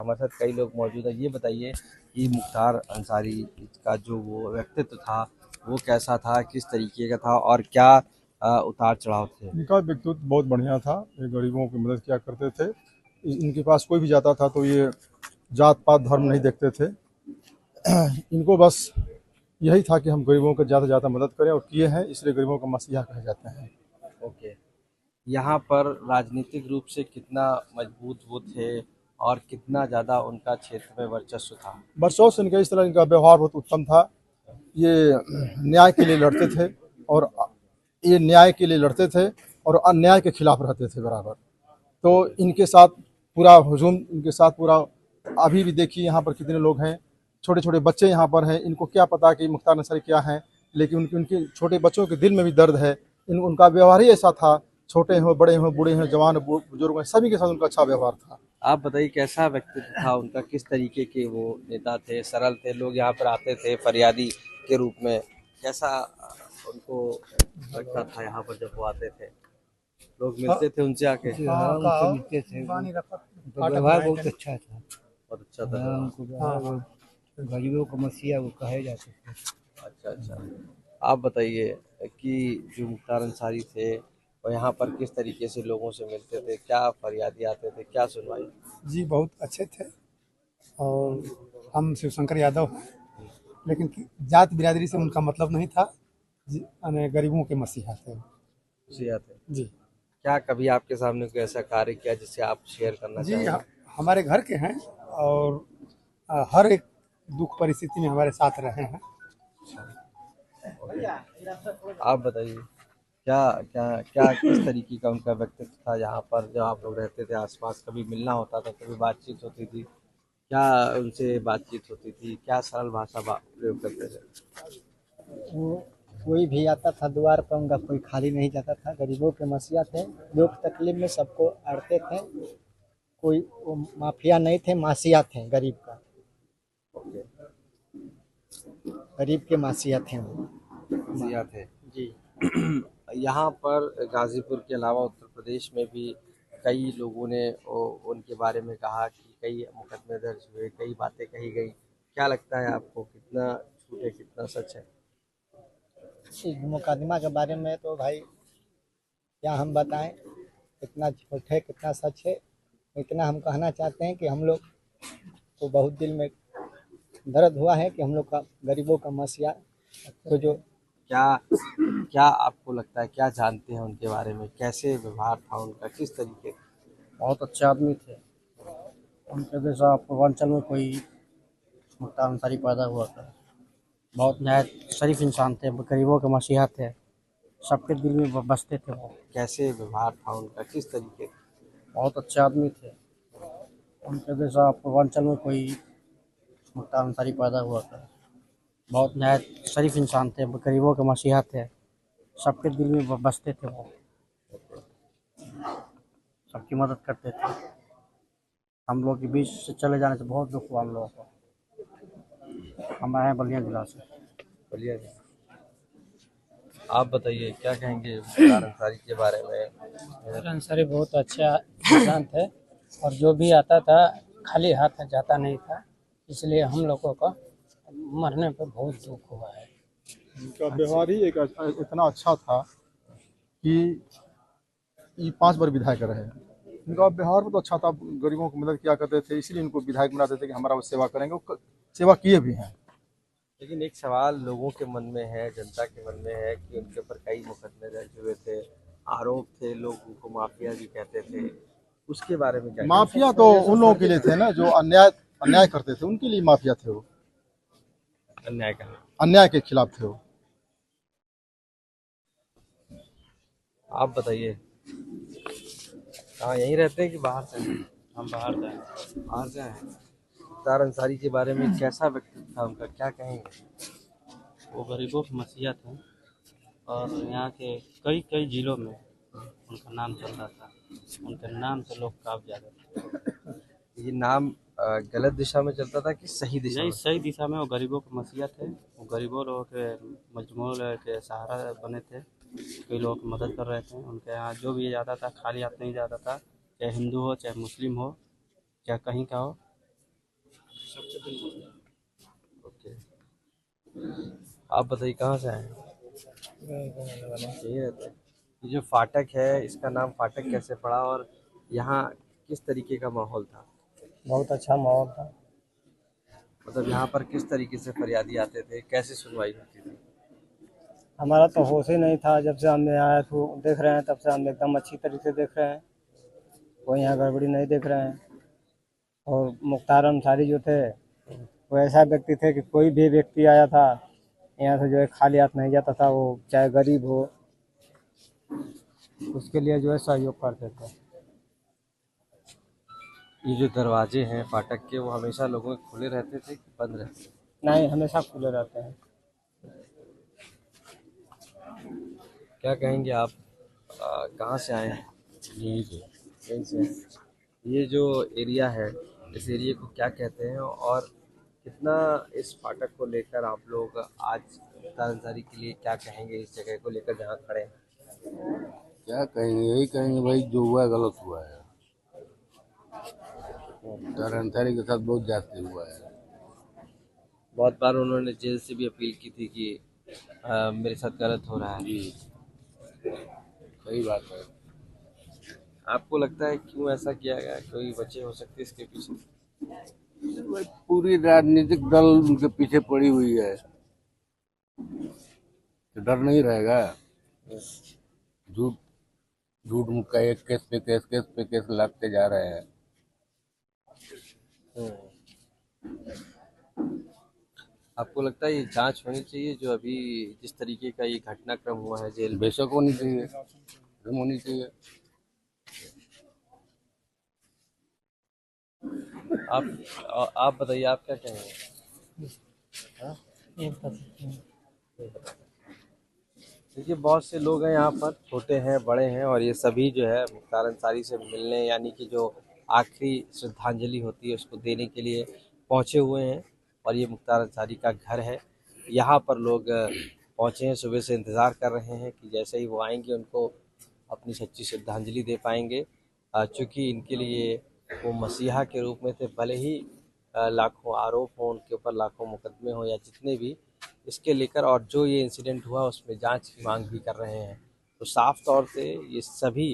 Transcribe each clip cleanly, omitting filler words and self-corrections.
हमारे साथ कई लोग मौजूद हैं। ये बताइए कि मुख्तार अंसारी का जो वो व्यक्तित्व था वो कैसा था, किस तरीके का था और क्या उतार चढ़ाव थे? इनका व्यक्तित्व बहुत बढ़िया था। ये गरीबों की मदद किया करते थे। इनके पास कोई भी जाता था तो ये जात पात धर्म नहीं देखते थे। इनको बस यही था कि हम गरीबों को ज़्यादा से ज़्यादा मदद करें, और किए हैं, इसलिए गरीबों का मसीहा कहे जाते हैं। ओके। यहाँ पर राजनीतिक रूप से कितना मजबूत वो थे और कितना ज़्यादा उनका क्षेत्र में वर्चस्व था? बरसों से इनका इस तरह इनका व्यवहार बहुत उत्तम था। ये न्याय के लिए लड़ते थे, और ये न्याय के लिए लड़ते थे और अन्याय के खिलाफ रहते थे बराबर। तो इनके साथ पूरा हुजूम, इनके साथ पूरा, अभी भी देखिए यहाँ पर कितने लोग हैं, छोटे छोटे बच्चे यहाँ पर हैं। इनको क्या पता कि मुख्तार अंसारी क्या है, लेकिन उनके उनके छोटे बच्चों के दिल में भी दर्द है। उनका व्यवहार ही ऐसा था, छोटे हों, बड़े हों, बूढ़े हों, जवान हों, बुजुर्ग हों, सभी के साथ उनका अच्छा व्यवहार था। आप बताइए कैसा व्यक्तित्व था उनका, किस तरीके के वो नेता थे? सरल थे, लोग यहाँ पर आते थे फरियादी के रूप में, कैसा उनको लगता था यहाँ पर जब वो आते थे? लोग मिलते थे उनसे आके? हाँ, उनसे मिलते थे। उनका व्यवहार बहुत अच्छा था। बहुत अच्छा था। हाँ, उनको व्यवहार गरीबों का मसीहा वो कहे जाते थे। अच्छा अच्छा। आप बताइए कि जो मुख्तार अंसारी थे वो यहाँ पर किस तरीके से लोगों से मिलते थे, क्या फरियादी आते थे, क्या सुनवाई? जी बहुत अच्छे थे। और हम शिवशंकर यादव हैं, लेकिन जात बिरादरी से उनका मतलब नहीं था। यानी गरीबों के मसीहा थे वो। जी आते। जी। क्या कभी आपके सामने कोई ऐसा कार्य किया जिसे आप शेयर करना जी चाहेंगे? हमारे घर के हैं, और हर एक दुख परिस्थिति में हमारे साथ रहे हैं। आप बताइए क्या क्या क्या किस तरीके का उनका व्यक्तित्व था यहाँ पर जब आप लोग रहते थे आसपास? कभी मिलना होता था, कभी बातचीत होती थी, क्या उनसे बातचीत होती थी, क्या सरल भाषा प्रयोग करते थे? वो कोई भी आता था द्वार पर, उनका कोई खाली नहीं जाता था। गरीबों के मसीहा थे, दुख तकलीफ में सबको अड़ते थे। कोई वो माफिया नहीं थे, मासिया थे गरीब का। ओके। गरीब के मासिया थे वो। जिया थे। जी। यहाँ पर गाजीपुर के अलावा उत्तर प्रदेश में भी कई लोगों ने उनके बारे में कहा कि कई मुकदमे दर्ज हुए, कई बातें कही गई। क्या लगता है आपको, कितना झूठ है, कितना सच है? इस मुकदमा के बारे में तो भाई क्या हम बताएं, कितना झूठ है कितना सच है। इतना हम कहना चाहते हैं कि हम लोग को बहुत दिल में दर्द हुआ है कि हम लोग का गरीबों का मसीहा तो जो क्या क्या आपको लगता है, क्या जानते हैं उनके बारे में, कैसे व्यवहार था उनका, किस तरीके का? बहुत अच्छे आदमी थे। उनके जैसा पूर्वांचल में कोई मुख्तार अंसारी पैदा हुआ था। बहुत न्याय शरीफ इंसान थे, गरीबों के मसीहा थे, सबके दिल में बसते थे वो। कैसे व्यवहार था उनका, किस तरीके का? बहुत अच्छे आदमी थे। उनके जैसा पूर्वांचल में कोई मुख्तार अंसारी पैदा हुआ था। बहुत न्याय शरीफ इंसान थे, गरीबों के मसीहा थे, सबके दिल में बसते थे वो। सबकी मदद करते थे। हम लोग के बीच से चले जाने से बहुत दुख हुआ हम लोगों को। हम आए हैं बलिया जिला से। बोलिए। आप बताइए क्या कहेंगे मुख्तार अंसारी के बारे में? मुख्तार अंसारी बहुत अच्छा इंसान थे, और जो भी आता था खाली हाथ जाता नहीं था। इसलिए हम लोगों का मरने पर बहुत दुख हुआ है। इनका व्यवहार ही एक इतना अच्छा था कि ये 5 बार विधायक रहे। इनका व्यवहार बहुत अच्छा था, गरीबों की मदद किया करते थे, इसीलिए इनको विधायक बनाते थे कि हमारा वो सेवा करेंगे। वो सेवा किए भी हैं। लेकिन एक सवाल लोगों के मन में है, जनता के मन में है कि उनके ऊपर कई मुकदमे दर्ज हुए थे, आरोप थे, लोग उनको माफिया भी कहते थे। उसके बारे में क्या कहेंगे? माफिया तो उन लोगों के लिए थे ना जो अन्याय अन्याय करते थे, उनके लिए माफिया थे वो। अन्याय का। अन्याय के खिलाफ थे वो। आप बताइए कहाँ, यहीं रहते हैं कि बाहर से हैं? हम बाहर से हैं। बाहर से हैं। मुख्तार अंसारी के बारे में कैसा व्यक्तित्व था उनका, क्या कहेंगे? वो गरीबों के मसीहा थे, और यहाँ के कई कई जिलों में उनका नाम चलता था। उनके नाम से लोग काँप जाते थे। ये नाम गलत दिशा में चलता था कि सही दिशा नहीं, में? सही दिशा में। वो गरीबों के मसीहा थे। वो गरीबों लोगों के मजलूम के सहारा बने थे। कई लोगों की मदद कर रहे थे। उनके यहाँ जो भी जाता था खाली हाथ नहीं जाता था, चाहे हिंदू हो चाहे मुस्लिम हो चाहे कहीं का हो, ओके, आप बताइए कहाँ से आए हैं? यही रहते हैं। ये जो फाटक है, इसका नाम फाटक कैसे पड़ा और यहाँ किस तरीके का माहौल था? बहुत अच्छा माहौल था। मतलब यहाँ पर किस तरीके से फरियादी आते थे, कैसे सुनवाई होती थी? हमारा तो होश ही नहीं था, जब से हमने आया तो देख रहे हैं, तब से हम एकदम अच्छी तरीके से देख रहे हैं, कोई यहाँ गड़बड़ी नहीं देख रहे हैं। और मुख्तार अंसारी जो थे वो ऐसा व्यक्ति थे कि कोई भी व्यक्ति आया था यहाँ से जो है खाली हाथ नहीं जाता था, वो चाहे गरीब हो उसके लिए जो है सहयोग करते थे। ये जो दरवाजे हैं फाटक के, वो हमेशा लोगों के खुले रहते थे कि बंद रहते थे? नहीं, हमेशा खुले रहते हैं। क्या कहेंगे आप? कहाँ से आए हैं? यही थे। यहीं से हैं। ये जो एरिया है, इस एरिया को क्या कहते हैं और कितना इस फाटक को लेकर आप लोग आज मुख्तार अंसारी के लिए क्या कहेंगे इस जगह को लेकर जहाँ खड़े हैं? क्या कहेंगे, यही कहेंगे भाई जो हुआ है गलत हुआ है। मुख्तार अंसारी के साथ बहुत जाती हुआ है। बहुत बार उन्होंने जेल से भी अपील की थी कि मेरे साथ गलत हो रहा है। जी, सही बात है। आपको लगता है क्यों ऐसा किया गया? कोई वजह हो सकती है इसके पीछे? भाई पूरी राजनीतिक दल उनके पीछे पड़ी हुई है, तो डर नहीं रहेगा। झूठ झूठ मुक्का एक केस पे केस लगते जा रहे हैं। आपको लगता है ये जांच होनी चाहिए जो अभी जिस तरीके का ये घटनाक्रम हुआ है जेल में? बेशक होनी चाहिए, एकदम होनी चाहिए। आप बताइए, आप क्या कहेंगे? हाँ? देखिए, बहुत से लोग हैं यहाँ पर, छोटे हैं बड़े हैं, और ये सभी जो है मुख्तार अंसारी से मिलने, यानी कि जो आखिरी श्रद्धांजलि होती है उसको देने के लिए पहुँचे हुए हैं। और ये मुख्तार अंसारी का घर है, यहाँ पर लोग पहुँचे हैं, सुबह से इंतज़ार कर रहे हैं कि जैसे ही वो आएंगे उनको अपनी सच्ची श्रद्धांजलि दे पाएंगे। चूँकि इनके लिए वो मसीहा के रूप में थे, भले ही लाखों आरोप हों उनके ऊपर, लाखों मुकदमे हों या जितने भी, इसके लेकर और जो ये इंसिडेंट हुआ उसमें जांच की मांग भी कर रहे हैं। तो साफ तौर से ये सभी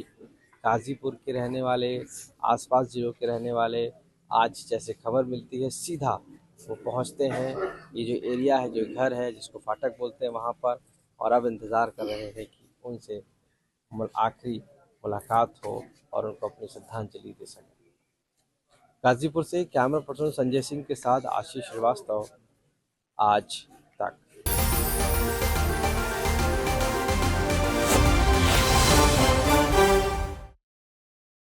गाज़ीपुर के रहने वाले, आसपास ज़िलों के रहने वाले, आज जैसे खबर मिलती है सीधा वो पहुंचते हैं, ये जो एरिया है, जो घर है जिसको फाटक बोलते हैं, वहाँ पर, और अब इंतज़ार कर रहे हैं कि उनसे आखिरी मुलाकात हो और उनको अपनी श्रद्धांजलि दे सकें। गाज़ीपुर से कैमरा पर्सन संजय सिंह के साथ आशीष श्रीवास्तव, आज तक।